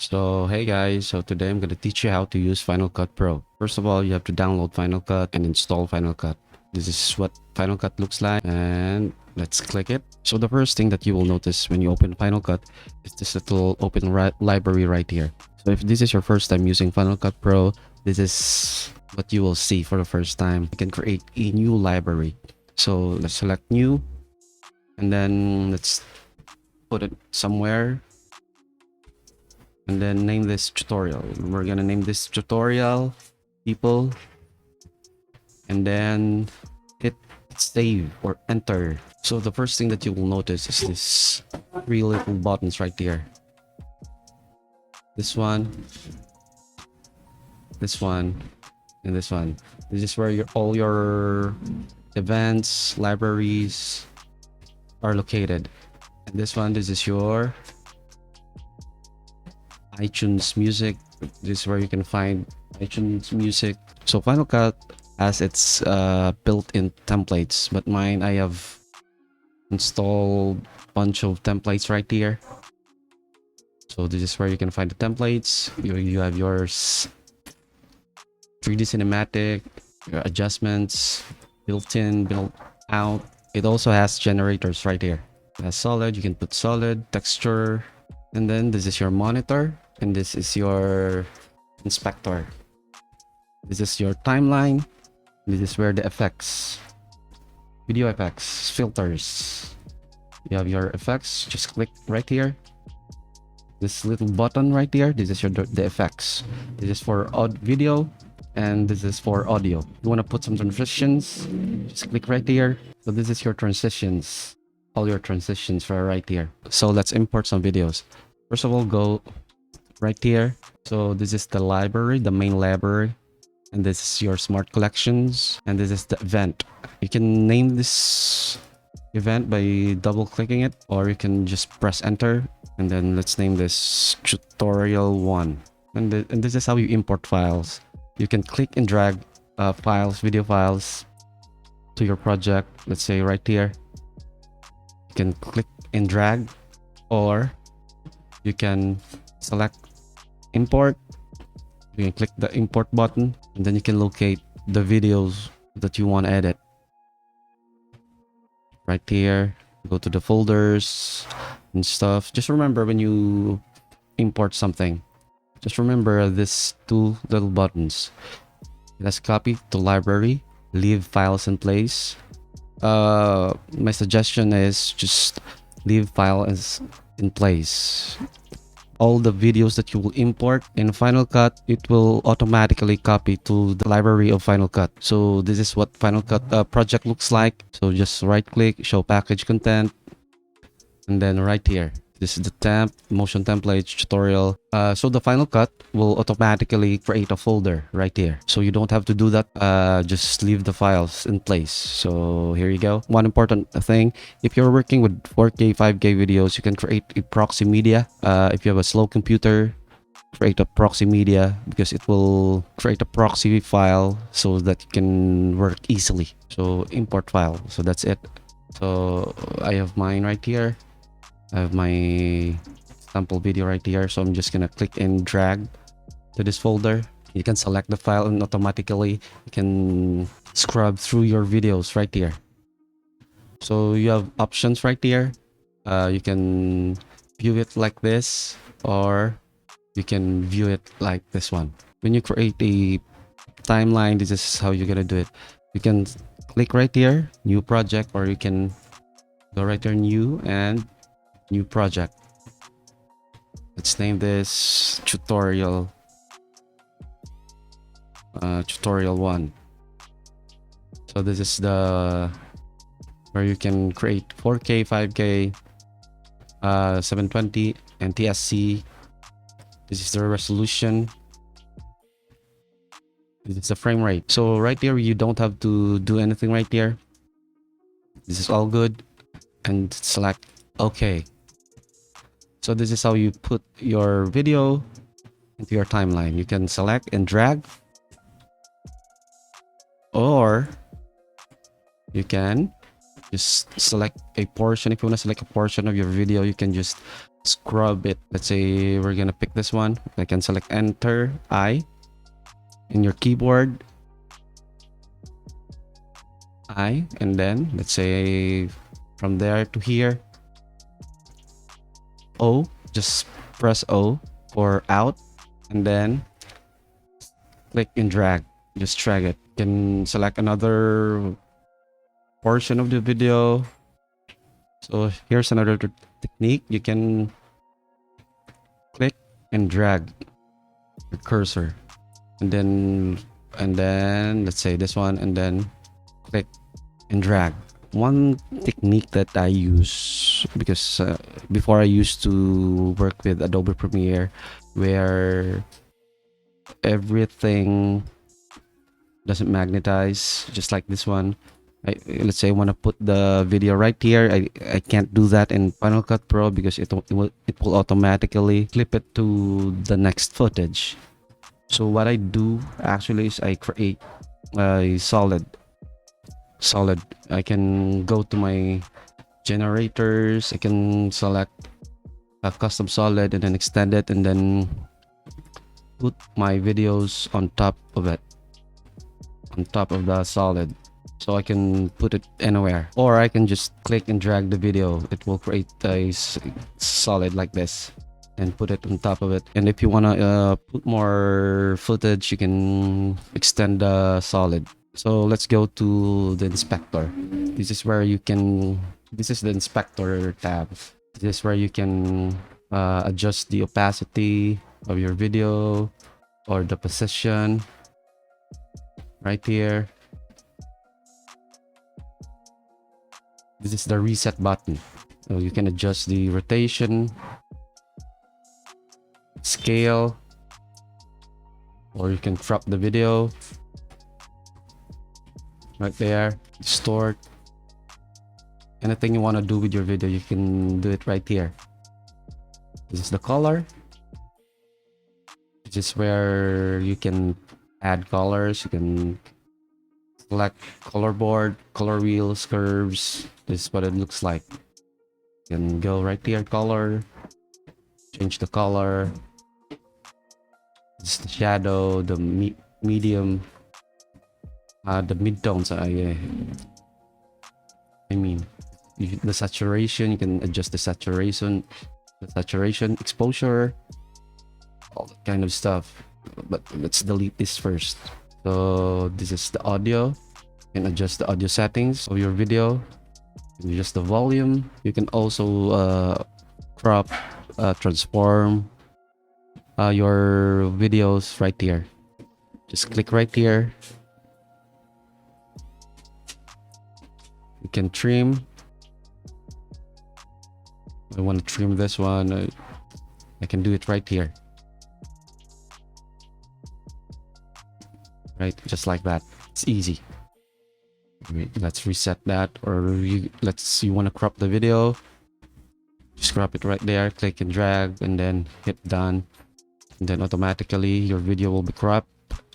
So hey guys, so today I'm going to teach you how to use Final Cut Pro. First of all, you have to download Final Cut and install Final Cut. This is what Final Cut looks like, and let's click it. So the first thing that you will notice when you open Final Cut is this little open library right here. So if this is your first time using Final Cut Pro, this is what you will see for the first time. You can create a new library. So let's select new, and then let's put it somewhere, and then name this tutorial. We're gonna name this tutorial people, and then hit save or enter. So the first thing that you will notice is this three little buttons right here. This one, this one, and this one. This is where all your events, libraries are located. And this one, this is your iTunes Music. This is where you can find iTunes Music. So Final Cut has its built-in templates, but mine, I have installed a bunch of templates right here. So this is where you can find the templates. You have your 3D cinematic, your adjustments, built-in, built-out. It also has generators right here. It has solid, you can put solid, texture, and then this is your monitor, and this is your inspector. This is your timeline. This is where the effects, video effects, filters. You have your effects. Just click right here. This little button right here. This is the effects. This is for video, and this is for audio. You want to put some transitions? Just click right here. So this is your transitions. All your transitions are right here. So let's import some videos. First of all, go right here. So this is the library, the main library, and this is your smart collections, and this is the event. You can name this event by double clicking it, or you can just press enter, and then let's name this tutorial 1. And this is how you import files. You can click and drag files, video files to your project. Let's say right here. You can click and drag, or you can select import. You can click the import button, and then you can locate the videos that you want to edit. Right here, go to the folders and stuff. Just remember, when you import something, just remember this two little buttons. Let's copy to library, leave files in place. My suggestion is just leave files in place. All the videos that you will import in Final Cut, it will automatically copy to the library of Final Cut. So this is what Final Cut project looks like. So just right click, show package content, and then right here, this is the temp, motion templates, tutorial. So the Final Cut will automatically create a folder right here. So you don't have to do that. Just leave the files in place. So here you go. One important thing, if you're working with 4K, 5K videos, you can create a proxy media. If you have a slow computer, create a proxy media, because it will create a proxy file so that you can work easily. So import file. So that's it. So I have mine right here. I have my sample video right here, so I'm just gonna click and drag to this folder. You can select the file, and automatically you can scrub through your videos right here. So you have options right here. You can view it like this, or you can view it like this one. When you create a timeline, this is how you're gonna do it. You can click right here, new project, or you can go right there, new, and new project. Let's name this tutorial 1. So this is the where you can create 4K, 5K, 720 NTSC. This is the resolution. This is the frame rate. So right here, you don't have to do anything right here. This is all good, and select OK. So this is how you put your video into your timeline. You can select and drag, or you can just select a portion. If you want to select a portion of your video, you can just scrub it. Let's say we're gonna pick this one. I can select enter I in your keyboard, I, and then let's say from there to here, O. Just press O for out, and then click and drag. Just drag it. You can select another portion of the video. So here's another technique. You can click and drag your cursor, and then let's say this one, and then click and drag. One technique that I use, because before I used to work with Adobe Premiere, where everything doesn't magnetize, just like this one. Let's say I want to put the video right here. I can't do that in Final Cut Pro because it will automatically clip it to the next footage. So what I do actually is I create a solid. I can go to my generators. I can select a custom solid and then extend it, and then put my videos on top of it, on top of the solid. So I can put it anywhere, or I can just click and drag the video. It will create a solid like this and put it on top of it. And if you want to put more footage, you can extend the solid. So let's go to the inspector. This is where you can, this is the inspector tab. This is where you can adjust the opacity of your video or the position right here. This is the reset button. So you can adjust the rotation, scale, or you can crop the video right there, distort. Anything you want to do with your video, you can do it right here. This is the color. This is where you can add colors. You can select color board, color wheels, curves. This is what it looks like. You can go right here, color, change the color. This is the shadow, the medium, the midtones. I mean, the saturation. You can adjust the saturation, exposure, all that kind of stuff. But let's delete this first. So this is the audio. You can adjust the audio settings of your video. You can adjust the volume. You can also crop, transform your videos right here. Just click right here. You can trim. I want to trim this one. I can do it right here. Right, just like that. It's easy. Let's reset that, or you want to crop the video. Just crop it right there. Click and drag, and then hit done. And then automatically your video will be cropped.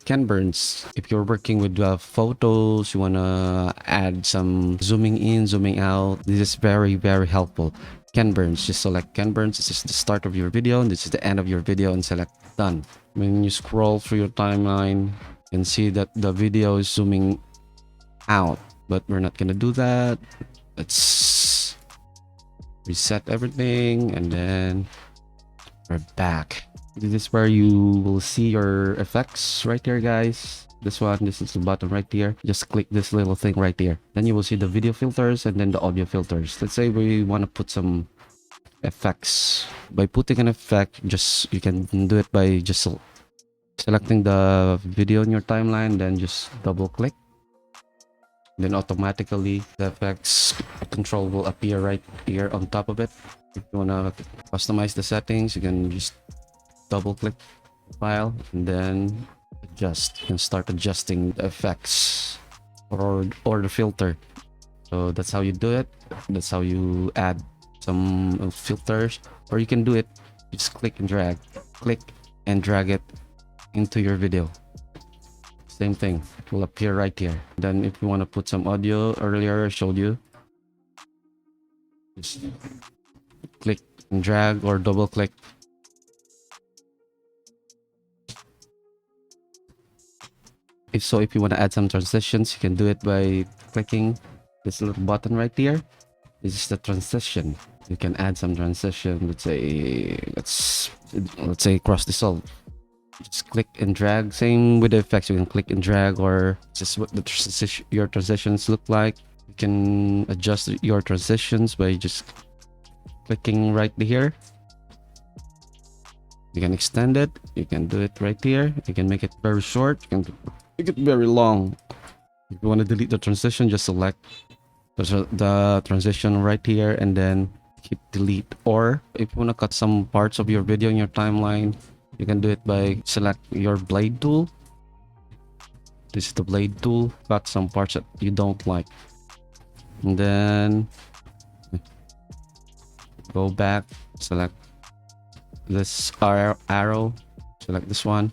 Ken Burns. If you're working with photos, you want to add some zooming in, zooming out, this is very, very helpful. Ken Burns. Just select Ken Burns. This is the start of your video, and this is the end of your video, and select done. When you scroll through your timeline, you can see that the video is zooming out, but we're not gonna do that. Let's reset everything, and then we're back. This is where you will see your effects right here, guys. This is the button right here. Just click this little thing right here. Then you will see the video filters and then the audio filters. Let's say we want to put some effects. By putting an effect, you can do it by just selecting the video in your timeline, then just double click. Then automatically the effects control will appear right here on top of it. If you want to customize the settings, you can just double click file and then adjust. You can start adjusting the effects or the filter. So that's how you do it. That's how you add some filters, or you can do it, just click and drag it into your video. Same thing, it will appear right here. Then if you want to put some audio, earlier I showed you, just click and drag or double click. If you want to add some transitions, you can do it by clicking this little button right here. This is the transition. You can add some transition. Let's say cross dissolve. Just click and drag. Same with the effects. You can click and drag, or just what your transitions look like. You can adjust your transitions by just clicking right here. You can extend it. You can do it right here. You can make it very short. You can make it very long. If you want to delete the transition, just select the transition right here and then hit delete. Or if you want to cut some parts of your video in your timeline, you can do it by select your blade tool. This is the blade tool. Cut some parts that you don't like, and then go back, select this arrow, select this one,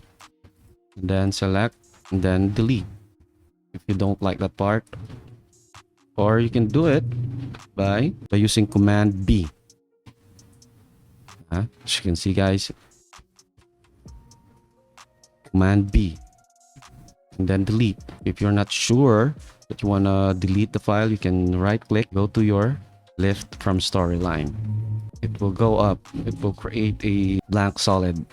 and then select and then delete if you don't like that part. Or you can do it by using command B. As you can see, guys, command B, and then delete. If you're not sure that you want to delete the file, you can right click, go to your lift from storyline. It will go up. It will create a blank solid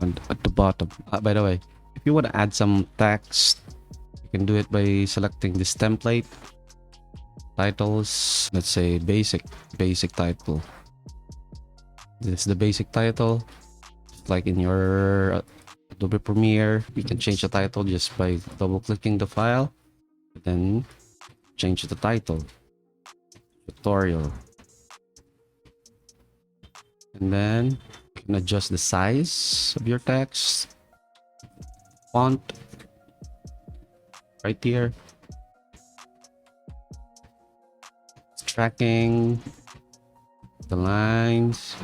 at the bottom. By the way, if you want to add some text, you can do it by selecting this template. Titles, let's say basic title. This is the basic title. Just like in your Adobe Premiere, you can change the title just by double clicking the file, then change the title, tutorial, and then you can adjust the size of your text, font right here, tracking, the lines,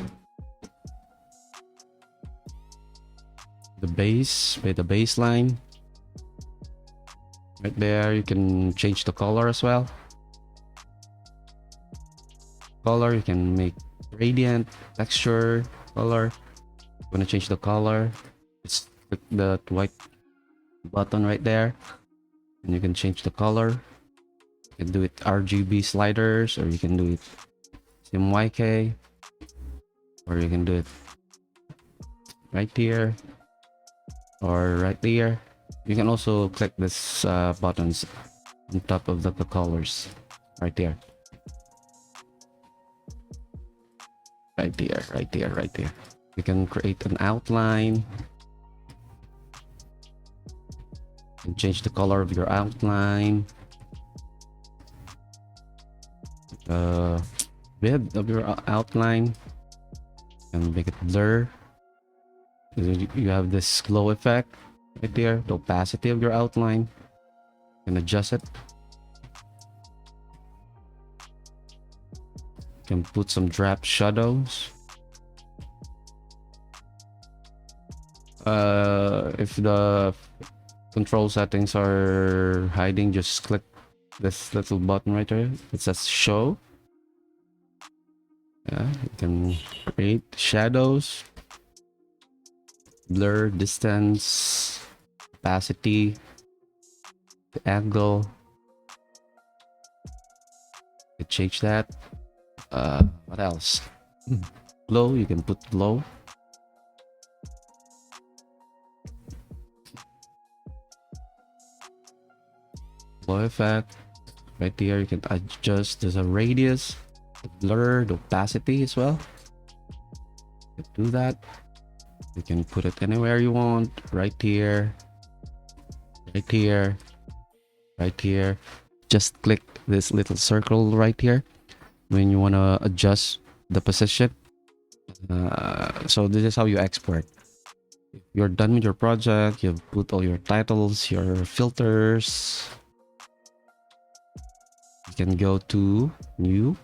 the baseline right there. You can change the color as well. Color, you can make gradient, texture, color. You want to change the color, just click the white button right there and you can change the color. You can do it RGB sliders, or you can do it CMYK, or you can do it right here or right here. You can also click this buttons on top of the colors right there, right there. You can create an outline and change the color of your outline, width of your outline, and make it blur. You have this glow effect right there, the opacity of your outline. You can adjust it. You can put some drop shadows. If the control settings are hiding, just click this little button right there. It says show. Yeah, you can create shadows, blur, distance, opacity, the angle. You can change that. What else? Glow, you can put glow. Glow effect right here. You can adjust the radius, the blur, the opacity as well. You can do that. You can put it anywhere you want. Right here, right here, right here. Just click this little circle right here when you want to adjust the position. So this is how you export. If you're done with your project, you've put all your titles, your filters. You can go to new.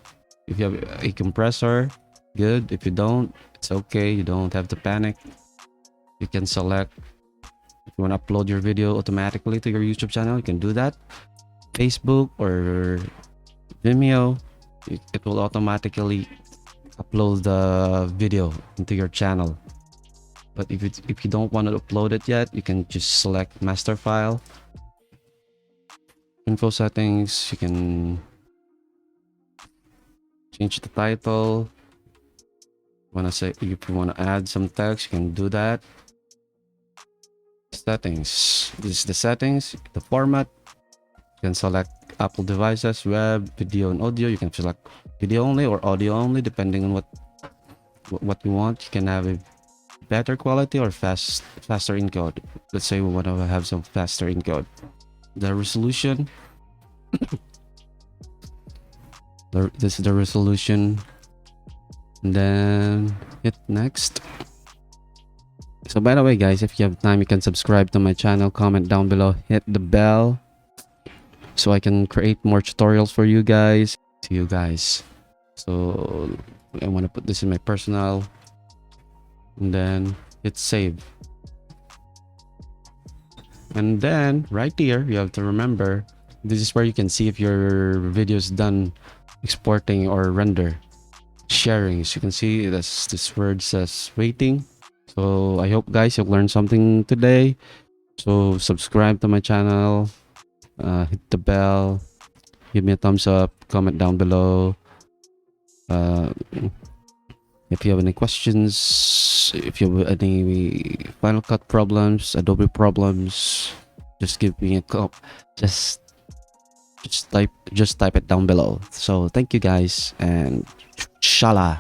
If you have a compressor, good. If you don't, it's okay. You don't have to panic. You can select if you want to upload your video automatically to your YouTube channel, you can do that. Facebook or Vimeo, it will automatically upload the video into your channel. But if you don't want to upload it yet, you can just select master file, info settings. You can change the title. If you want to add some text, you can do that. Settings. This is the settings. The format. You can select Apple devices, web, video, and audio. You can select video only or audio only, depending on what you want. You can have a better quality or faster encode. Let's say we want to have some faster encode. The resolution. This is the resolution. And then hit next. So by the way, guys, if you have time, you can subscribe to my channel, comment down below, hit the bell so I can create more tutorials for you guys. So I want to put this in my personal, and then hit save. And then right here, you have to remember, this is where you can see if your video is done exporting or render. Sharing, as you can see, this word says waiting. So I hope, guys, you've learned something today. So subscribe to my channel, hit the bell, give me a thumbs up, comment down below. If you have any questions, if you have any Final Cut problems, Adobe problems, just give me a call. Just type it down below. So thank you, guys, and Shala.